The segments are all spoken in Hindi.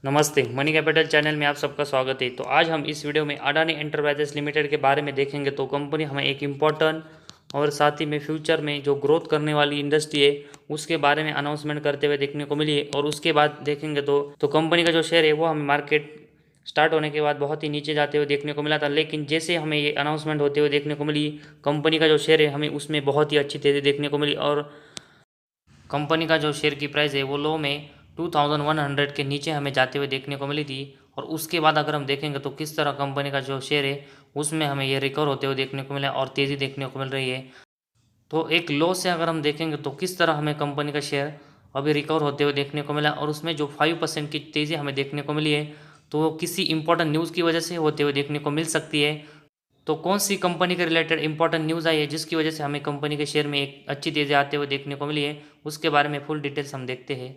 नमस्ते, मनी कैपिटल चैनल में आप सबका स्वागत है। तो आज हम इस वीडियो में अडानी एंटरप्राइजेस लिमिटेड के बारे में देखेंगे। तो कंपनी हमें एक इम्पॉर्टेंट और साथ ही में फ्यूचर में जो ग्रोथ करने वाली इंडस्ट्री है उसके बारे में अनाउंसमेंट करते हुए देखने को मिली है। और उसके बाद देखेंगे तो कंपनी का जो शेयर है वो हमें मार्केट स्टार्ट होने के बाद बहुत ही नीचे जाते हुए देखने को मिला था, लेकिन जैसे हमें ये अनाउंसमेंट होते हुए देखने को मिली, कंपनी का जो शेयर है हमें उसमें बहुत ही अच्छी तेज़ी देखने को मिली। और कंपनी का जो शेयर की प्राइस है वो लो में 2100 के नीचे हमें जाते हुए देखने को मिली थी। और उसके बाद अगर हम देखेंगे तो किस तरह कंपनी का जो शेयर है उसमें हमें ये रिकवर होते हुए देखने को मिला और तेज़ी देखने को मिल रही है। तो एक लो से अगर हम देखेंगे तो किस तरह हमें कंपनी का शेयर अभी रिकवर होते हुए देखने को मिला और उसमें जो 5% की तेज़ी हमें देखने को मिली है तो वो किसी इंपॉर्टेंट न्यूज़ की वजह से होते हुए देखने को मिल सकती है। तो कौन सी कंपनी के रिलेटेड इंपॉर्टेंट न्यूज़ आई है जिसकी वजह से हमें कंपनी के शेयर में एक अच्छी तेज़ी आते हुए देखने को मिली है, उसके बारे में फुल डिटेल्स हम देखते हैं।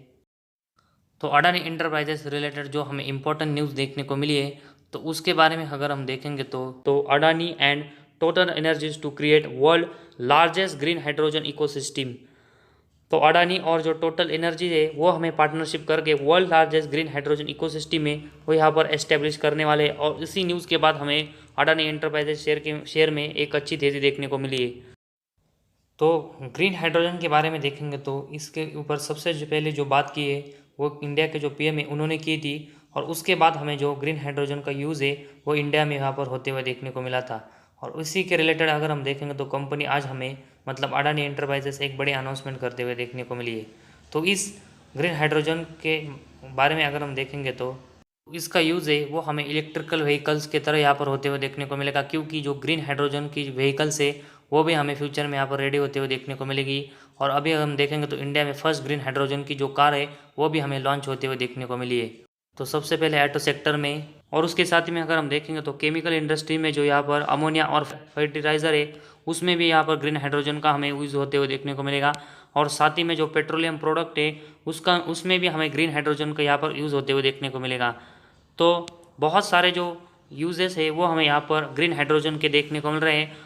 तो अडानी इंटरप्राइजेस रिलेटेड जो हमें इंपॉर्टेंट न्यूज़ देखने को मिली है तो उसके बारे में अगर हम देखेंगे तो Adani and Total energies to create world largest green hydrogen ecosystem. तो अडानी और जो टोटल एनर्जी है वो हमें पार्टनरशिप करके world largest green hydrogen ecosystem में वो यहाँ पर एस्टेब्लिश करने वाले हैं। और इसी न्यूज़ के बाद हमें अडानी एंटरप्राइजेस शेयर में एक अच्छी तेज़ी देखने को मिली है। तो ग्रीन हाइड्रोजन के बारे में देखेंगे तो इसके ऊपर सबसे जो पहले जो बात की है वो इंडिया के जो पीएम है उन्होंने की थी। और उसके बाद हमें जो ग्रीन हाइड्रोजन का यूज़ है वो इंडिया में यहाँ पर होते हुए देखने को मिला था। और उसी के रिलेटेड अगर हम देखेंगे तो कंपनी आज हमें मतलब अडानी एंटरप्राइजेस एक बड़ी अनाउंसमेंट करते हुए देखने को मिली है। तो इस ग्रीन हाइड्रोजन के बारे में अगर हम देखेंगे तो इसका यूज़ है वो हमें इलेक्ट्रिकल व्हीकल्स के तरह यहाँ पर होते हुए देखने को मिलेगा, क्योंकि जो ग्रीन हाइड्रोजन की व्हीकल्स है वो भी हमें फ्यूचर में यहाँ पर रेडी होते हुए देखने को मिलेगी। और अभी अगर हम देखेंगे तो इंडिया में फर्स्ट ग्रीन हाइड्रोजन की जो कार है वो भी हमें लॉन्च होते हुए देखने को मिली है। तो सबसे पहले ऑटो सेक्टर में और उसके साथ में अगर हम देखेंगे तो केमिकल इंडस्ट्री में जो यहाँ पर अमोनिया और फर्टिलाइज़र है उसमें भी यहाँ पर ग्रीन हाइड्रोजन का हमें यूज़ होते हुए देखने को मिलेगा। और साथ ही में जो पेट्रोलियम प्रोडक्ट है उसमें भी हमें ग्रीन हाइड्रोजन का यहाँ पर यूज़ होते हुए देखने को मिलेगा। तो बहुत सारे जो यूजेस है वो हमें यहाँ पर ग्रीन हाइड्रोजन के देखने को मिल रहे हैं।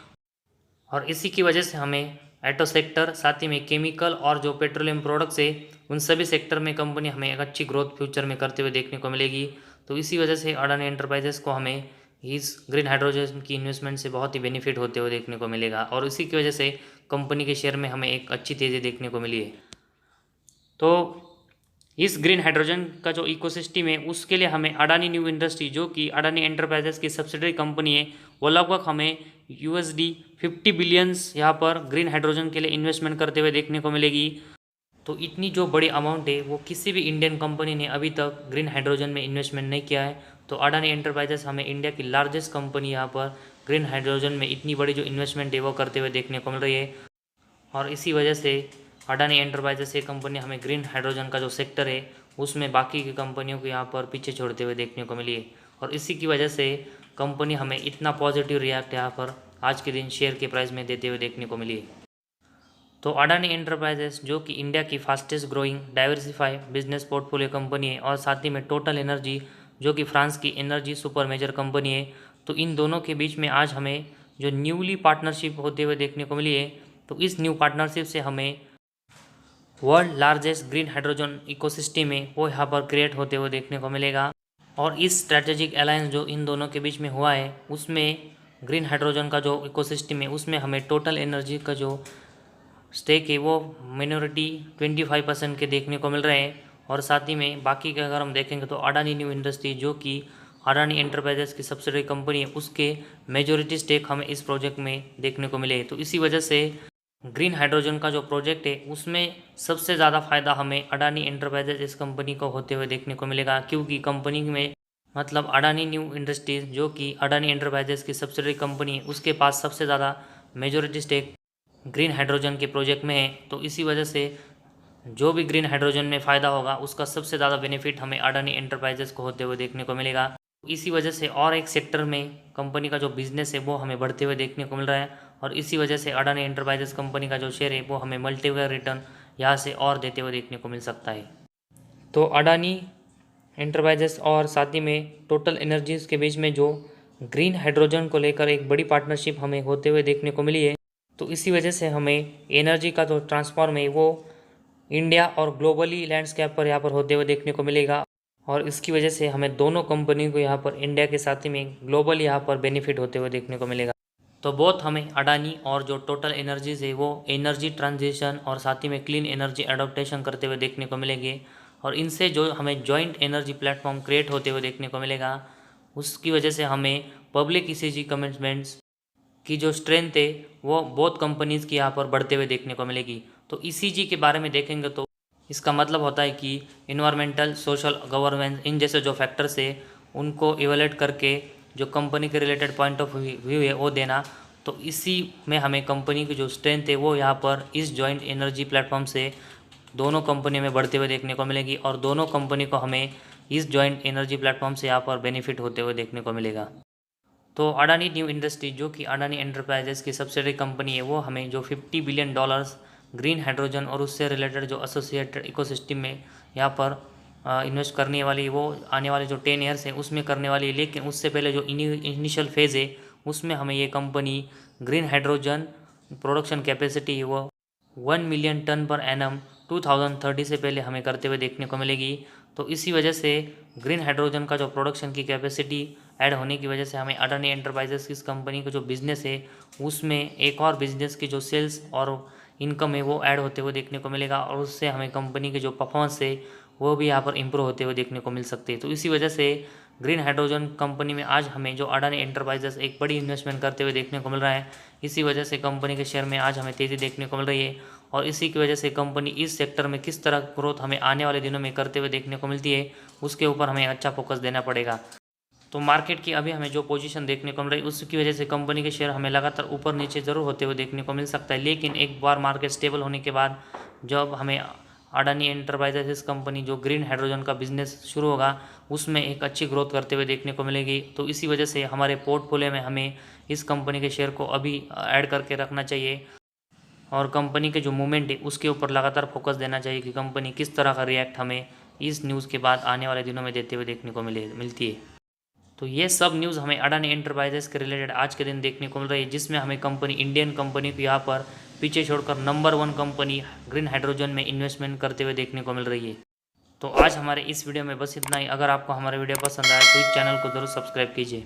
और इसी की वजह से हमें ऑटो सेक्टर साथ ही में केमिकल और जो पेट्रोलियम प्रोडक्ट्स है उन सभी सेक्टर में कंपनी हमें एक अच्छी ग्रोथ फ्यूचर में करते हुए देखने को मिलेगी। तो इसी वजह से अडानी एंटरप्राइजेस को हमें इस ग्रीन हाइड्रोजन की इन्वेस्टमेंट से बहुत ही बेनिफिट होते हुए देखने को मिलेगा। और इसी की वजह से कंपनी के शेयर में हमें एक अच्छी तेज़ी देखने को मिली है। तो इस ग्रीन हाइड्रोजन का जो इकोसिस्टम है उसके लिए हमें अडानी न्यू इंडस्ट्री जो कि अडानी एंटरप्राइजेस की सब्सिडरी कंपनी है वो लगभग हमें $50 बिलियंस यहाँ पर ग्रीन हाइड्रोजन के लिए इन्वेस्टमेंट करते हुए देखने को मिलेगी। तो इतनी जो बड़ी अमाउंट है वो किसी भी इंडियन कंपनी ने अभी तक ग्रीन हाइड्रोजन में इन्वेस्टमेंट नहीं किया है। तो अडानी एंटरप्राइजेस हमें इंडिया की लार्जेस्ट कंपनी यहाँ पर ग्रीन हाइड्रोजन में इतनी बड़ी जो इन्वेस्टमेंट है वो करते हुए देखने को मिल रही है। और इसी वजह से अडानी एंटरप्राइजेस ये कंपनी हमें ग्रीन हाइड्रोजन का जो सेक्टर है उसमें बाकी की कंपनियों को यहाँ पर पीछे छोड़ते हुए देखने को मिली है। और इसी की वजह से कंपनी हमें इतना पॉजिटिव रिएक्ट यहाँ पर आज के दिन शेयर के प्राइस में देते हुए देखने को मिली है। तो अडानी एंटरप्राइजेस जो कि इंडिया की fastest growing diversify business portfolio company है और साथ ही में टोटल एनर्जी जो कि फ्रांस की एनर्जी सुपर मेजर कंपनी है, तो इन दोनों के बीच में आज हमें जो न्यूली पार्टनरशिप होते हुए देखने को मिली है। तो इस न्यू पार्टनरशिप से हमें world largest green hydrogen ecosystem है वो यहाँ पर क्रिएट होते हुए देखने को मिलेगा। और इस स्ट्रैटेजिक अलायंस जो इन दोनों के बीच में हुआ है उसमें ग्रीन हाइड्रोजन का जो इकोसिस्टम है उसमें हमें टोटल एनर्जी का जो स्टेक है वो मिनोरिटी 25% के देखने को मिल रहे हैं। और साथ ही में बाकी के अगर हम देखेंगे तो अडानी न्यू इंडस्ट्री जो कि अडानी एंटरप्राइजेस की सब्सिडरी कंपनी है उसके मेजोरिटी स्टेक हमें इस प्रोजेक्ट में देखने को मिले। तो इसी वजह से ग्रीन हाइड्रोजन का जो प्रोजेक्ट है उसमें सबसे ज़्यादा फ़ायदा हमें अडानी एंटरप्राइजेस इस कंपनी को होते हुए देखने को मिलेगा, क्योंकि कंपनी में मतलब अडानी न्यू इंडस्ट्रीज जो कि अडानी एंटरप्राइजेस की सब्सिडरी कंपनी है उसके पास सबसे ज़्यादा मेजोरिटी स्टेक ग्रीन हाइड्रोजन के प्रोजेक्ट में है। तो इसी वजह से जो भी ग्रीन हाइड्रोजन में फ़ायदा होगा उसका सबसे ज़्यादा बेनिफिट हमें अडानी एंटरप्राइजेस को होते हुए देखने को मिलेगा। इसी वजह से और एक सेक्टर में कंपनी का जो बिजनेस है वो हमें बढ़ते हुए देखने को मिल रहा है। और इसी वजह से अडानी एंटरप्राइजेस कंपनी का जो शेयर है वो हमें मल्टीपल रिटर्न यहाँ से और देते हुए देखने को मिल सकता है। तो अडानी एंटरप्राइजेस और साथ ही में टोटल एनर्जीज के बीच में जो ग्रीन हाइड्रोजन को लेकर एक बड़ी पार्टनरशिप हमें होते हुए देखने को मिली है। तो इसी वजह से हमें एनर्जी का जो ट्रांसफॉर्म है वो इंडिया और ग्लोबली लैंडस्केप पर यहाँ पर होते हुए देखने को मिलेगा। और इसकी वजह से हमें दोनों कंपनी को यहाँ पर इंडिया के साथ ही में ग्लोबल यहाँ पर बेनिफिट होते हुए देखने को मिलेगा। तो बहुत हमें अडानी और जो टोटल एनर्जीज है वो एनर्जी ट्रांजिशन और साथ ही में क्लीन एनर्जी एडोप्टेशन करते हुए देखने को मिलेंगे, और इनसे जो हमें जॉइंट एनर्जी प्लेटफॉर्म क्रिएट होते हुए देखने को मिलेगा, उसकी वजह से हमें पब्लिक ईसीजी कमिटमेंट्स की जो स्ट्रेंथ है वो बहुत कंपनीज़ की यहाँ पर बढ़ते हुए देखने को मिलेगी। तो ईसीजी के बारे में देखेंगे तो इसका मतलब होता है कि इन्वायरमेंटल, सोशल, गवर्नेंस, इन जैसे जो फैक्टर्स है उनको इवेलुएट करके जो कंपनी के रिलेटेड पॉइंट ऑफ व्यू है वो देना। तो इसी में हमें कंपनी की जो स्ट्रेंथ है वो यहाँ पर इस जॉइंट एनर्जी प्लेटफॉर्म से दोनों कंपनी में बढ़ते हुए देखने को मिलेगी, और दोनों कंपनी को हमें इस जॉइंट एनर्जी प्लेटफॉर्म से यहाँ पर बेनिफिट होते हुए देखने को मिलेगा। तो अडानी न्यू इंडस्ट्री जो कि अडानी एंटरप्राइजेस की सब्सिडरी कंपनी है वो हमें जो $50 बिलियन ग्रीन हाइड्रोजन और उससे रिलेटेड जो एसोसिएटेड इकोसिस्टम में यहाँ पर इन्वेस्ट करने वाली, वो आने वाले जो 10 ईयर्स है उसमें करने वाली है। लेकिन उससे पहले जो इनिशियल फेज़ है उसमें हमें ये company green hydrogen production capacity है वो 1 मिलियन टन पर एनम 2030 से पहले हमें करते हुए देखने को मिलेगी। तो इसी वजह से ग्रीन हाइड्रोजन का जो प्रोडक्शन की कैपेसिटी ऐड होने की वजह से हमें अडानी एंटरप्राइजेस की इस कंपनी का जो बिज़नेस है उसमें एक और बिज़नेस की जो सेल्स और इनकम है वो ऐड होते हुए देखने को मिलेगा, और उससे हमें कंपनी के जो परफॉर्मेंस है वो भी यहाँ पर इम्प्रूव होते हुए देखने को मिल सकते हैं। तो इसी वजह से ग्रीन हाइड्रोजन कंपनी में आज हमें जो अडानी एंटरप्राइजेस एक बड़ी इन्वेस्टमेंट करते हुए देखने को मिल रहा है। इसी वजह से कंपनी के शेयर में आज हमें तेज़ी देखने को मिल रही है, और इसी की वजह से कंपनी इस सेक्टर में किस तरह ग्रोथ हमें आने वाले दिनों में करते हुए देखने को मिलती है उसके ऊपर हमें अच्छा फोकस देना पड़ेगा। तो मार्केट की अभी हमें जो पोजीशन देखने को मिल रही है उसकी वजह से कंपनी के शेयर हमें लगातार ऊपर नीचे ज़रूर होते हुए देखने को मिल सकता है, लेकिन एक बार मार्केट स्टेबल होने के बाद जब हमें अडानी एंटरप्राइजेस कंपनी जो ग्रीन हाइड्रोजन का बिजनेस शुरू होगा उसमें एक अच्छी ग्रोथ करते हुए देखने को मिलेगी। तो इसी वजह से हमारे पोर्टफोलियो में हमें इस कंपनी के शेयर को अभी ऐड करके रखना चाहिए, और कंपनी के जो मूवमेंट है उसके ऊपर लगातार फोकस देना चाहिए कि कंपनी किस तरह का रिएक्ट हमें इस न्यूज़ के बाद आने वाले दिनों में देते हुए देखने को मिलती है। तो ये सब न्यूज़ हमें अडानी एंटरप्राइजेस के रिलेटेड आज के दिन देखने को मिल रही है, जिसमें हमें कंपनी इंडियन कंपनी को यहाँ पर पीछे छोड़कर नंबर 1 कंपनी ग्रीन हाइड्रोजन में इन्वेस्टमेंट करते हुए देखने को मिल रही है। तो आज हमारे इस वीडियो में बस इतना ही। अगर आपको हमारा वीडियो पसंद आया तो इस चैनल को ज़रूर सब्सक्राइब कीजिए।